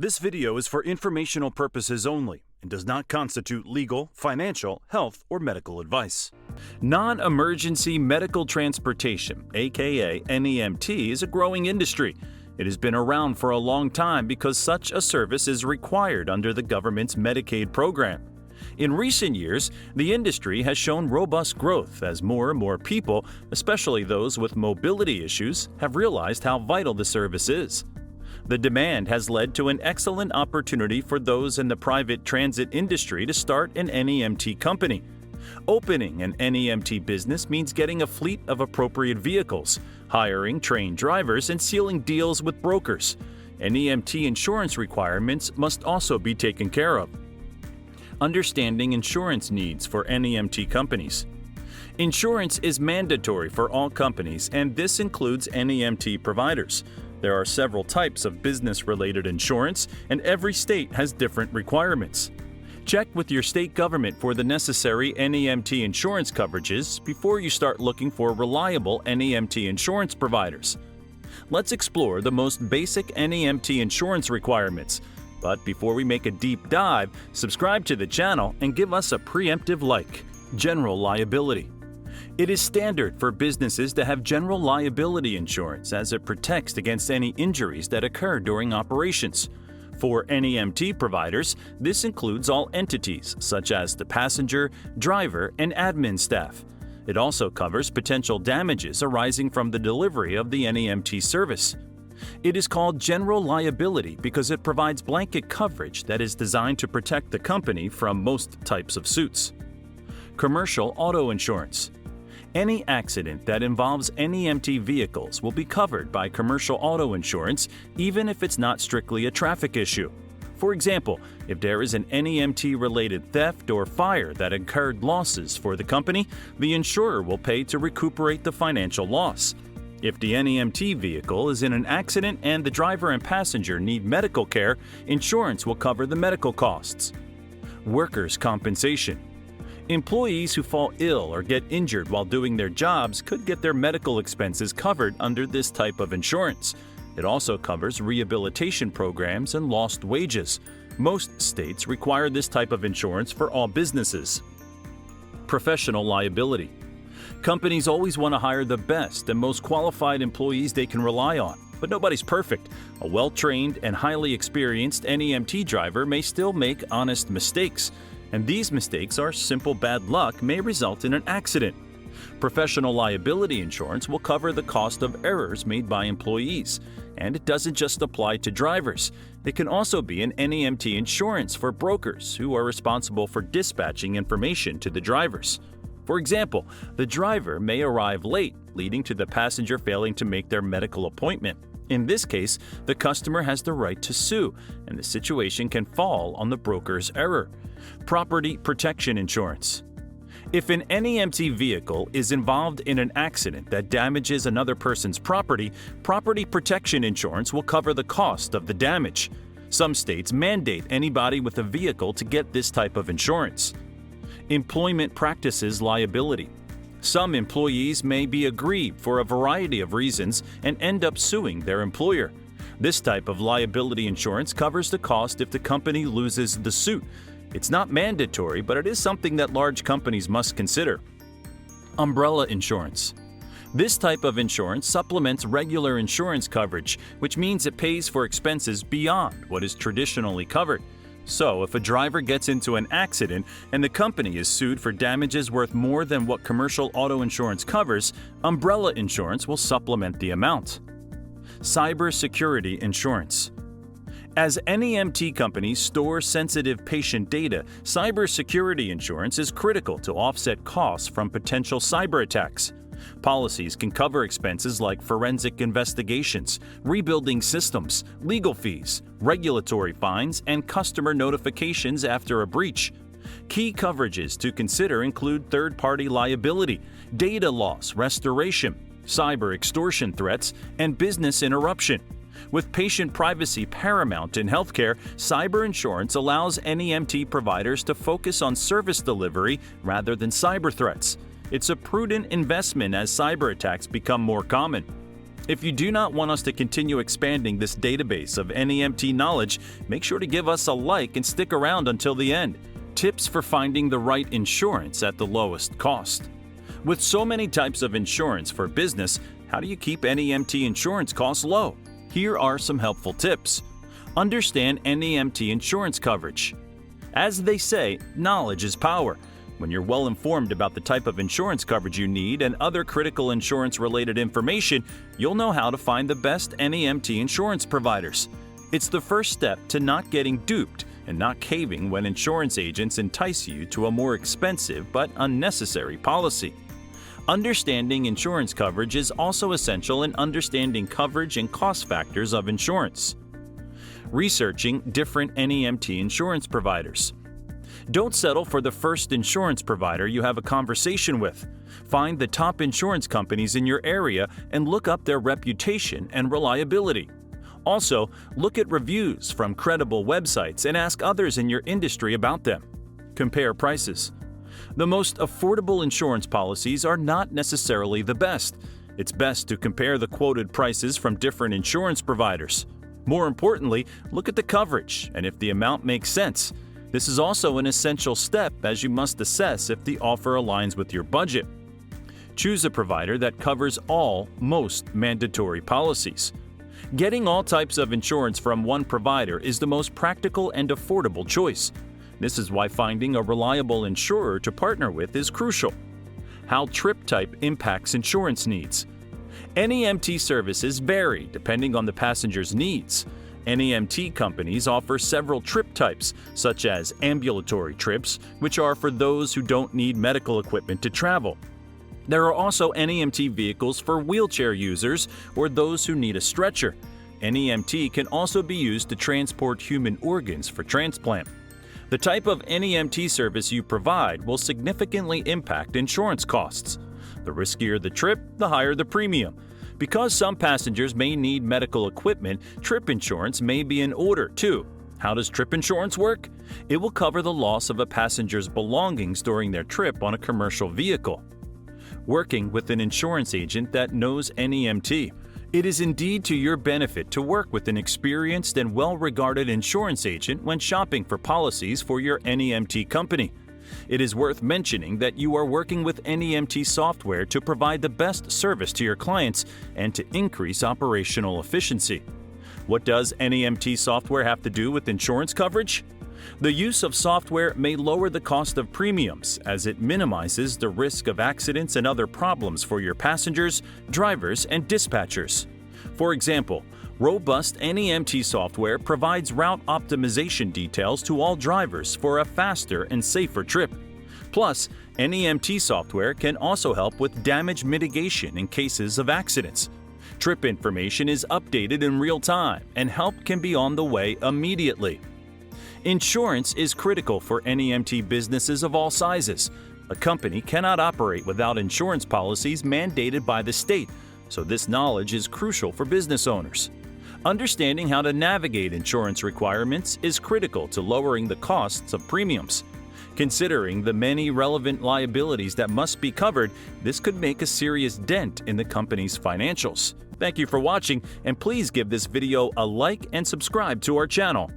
This video is for informational purposes only and does not constitute legal, financial, health, or medical advice. Non-emergency medical transportation, AKA NEMT, is a growing industry. It has been around for a long time because such a service is required under the government's Medicaid program. In recent years, the industry has shown robust growth as more and more people, especially those with mobility issues, have realized how vital the service is. The demand has led to an excellent opportunity for those in the private transit industry to start an NEMT company. Opening an NEMT business means getting a fleet of appropriate vehicles, hiring trained drivers, and sealing deals with brokers. NEMT insurance requirements must also be taken care of. Understanding insurance needs for NEMT companies. Insurance is mandatory for all companies, and this includes NEMT providers. There are several types of business-related insurance, and every state has different requirements. Check with your state government for the necessary NEMT insurance coverages before you start looking for reliable NEMT insurance providers. Let's explore the most basic NEMT insurance requirements. But before we make a deep dive, subscribe to the channel and give us a preemptive like. General liability. It is standard for businesses to have general liability insurance as it protects against any injuries that occur during operations. For NEMT providers, this includes all entities such as the passenger, driver, and admin staff. It also covers potential damages arising from the delivery of the NEMT service. It is called general liability because it provides blanket coverage that is designed to protect the company from most types of suits. Commercial auto insurance. Any accident that involves NEMT vehicles will be covered by commercial auto insurance even if it's not strictly a traffic issue. For example, if there is an NEMT-related theft or fire that incurred losses for the company, the insurer will pay to recuperate the financial loss. If the NEMT vehicle is in an accident and the driver and passenger need medical care, insurance will cover the medical costs. Workers' compensation. Employees who fall ill or get injured while doing their jobs could get their medical expenses covered under this type of insurance. It also covers rehabilitation programs and lost wages. Most states require this type of insurance for all businesses. Professional liability. Companies always want to hire the best and most qualified employees they can rely on, but nobody's perfect. A well-trained and highly experienced NEMT driver may still make honest mistakes, and these mistakes or simple bad luck may result in an accident. Professional liability insurance will cover the cost of errors made by employees, and it doesn't just apply to drivers. It can also be an NEMT insurance for brokers who are responsible for dispatching information to the drivers. For example, the driver may arrive late, leading to the passenger failing to make their medical appointment. In this case, the customer has the right to sue, and the situation can fall on the broker's error. Property protection insurance. If an NEMT vehicle is involved in an accident that damages another person's property, property protection insurance will cover the cost of the damage. Some states mandate anybody with a vehicle to get this type of insurance. Employment practices liability. Some employees may be aggrieved for a variety of reasons and end up suing their employer. This type of liability insurance covers the cost if the company loses the suit. It's not mandatory, but it is something that large companies must consider. Umbrella insurance. This type of insurance supplements regular insurance coverage, which means it pays for expenses beyond what is traditionally covered. So, if a driver gets into an accident and the company is sued for damages worth more than what commercial auto insurance covers, umbrella insurance will supplement the amount. Cybersecurity insurance. As NEMT companies store sensitive patient data, cybersecurity insurance is critical to offset costs from potential cyber attacks. Policies can cover expenses like forensic investigations, rebuilding systems, legal fees, regulatory fines, and customer notifications after a breach. Key coverages to consider include third-party liability, data loss restoration, cyber extortion threats, and business interruption. With patient privacy paramount in healthcare, cyber insurance allows NEMT providers to focus on service delivery rather than cyber threats. It's a prudent investment as cyber attacks become more common. If you do not want us to continue expanding this database of NEMT knowledge, make sure to give us a like and stick around until the end. Tips for finding the right insurance at the lowest cost. With so many types of insurance for business, how do you keep NEMT insurance costs low? Here are some helpful tips. Understand NEMT insurance coverage. As they say, knowledge is power. When you're well informed about the type of insurance coverage you need and other critical insurance-related information, you'll know how to find the best NEMT insurance providers. It's the first step to not getting duped and not caving when insurance agents entice you to a more expensive but unnecessary policy. Understanding insurance coverage is also essential in understanding coverage and cost factors of insurance. Researching different NEMT insurance providers. Don't settle for the first insurance provider you have a conversation with. Find the top insurance companies in your area and look up their reputation and reliability. Also, look at reviews from credible websites and ask others in your industry about them. Compare prices. The most affordable insurance policies are not necessarily the best. It's best to compare the quoted prices from different insurance providers. More importantly, look at the coverage and if the amount makes sense. This is also an essential step as you must assess if the offer aligns with your budget. Choose a provider that covers most mandatory policies. Getting all types of insurance from one provider is the most practical and affordable choice. This is why finding a reliable insurer to partner with is crucial. How trip type impacts insurance needs. NEMT services vary depending on the passenger's needs. NEMT companies offer several trip types, such as ambulatory trips, which are for those who don't need medical equipment to travel. There are also NEMT vehicles for wheelchair users or those who need a stretcher. NEMT can also be used to transport human organs for transplant. The type of NEMT service you provide will significantly impact insurance costs. The riskier the trip, the higher the premium. Because some passengers may need medical equipment, trip insurance may be in order too. How does trip insurance work? It will cover the loss of a passenger's belongings during their trip on a commercial vehicle. Working with an insurance agent that knows NEMT. It is indeed to your benefit to work with an experienced and well-regarded insurance agent when shopping for policies for your NEMT company. It is worth mentioning that you are working with NEMT software to provide the best service to your clients and to increase operational efficiency. What does NEMT software have to do with insurance coverage? The use of software may lower the cost of premiums as it minimizes the risk of accidents and other problems for your passengers, drivers, and dispatchers. For example, robust NEMT software provides route optimization details to all drivers for a faster and safer trip. Plus, NEMT software can also help with damage mitigation in cases of accidents. Trip information is updated in real time, and help can be on the way immediately. Insurance is critical for NEMT businesses of all sizes. A company cannot operate without insurance policies mandated by the state, so this knowledge is crucial for business owners. Understanding how to navigate insurance requirements is critical to lowering the costs of premiums. Considering the many relevant liabilities that must be covered, this could make a serious dent in the company's financials. Thank you for watching, and please give this video a like and subscribe to our channel.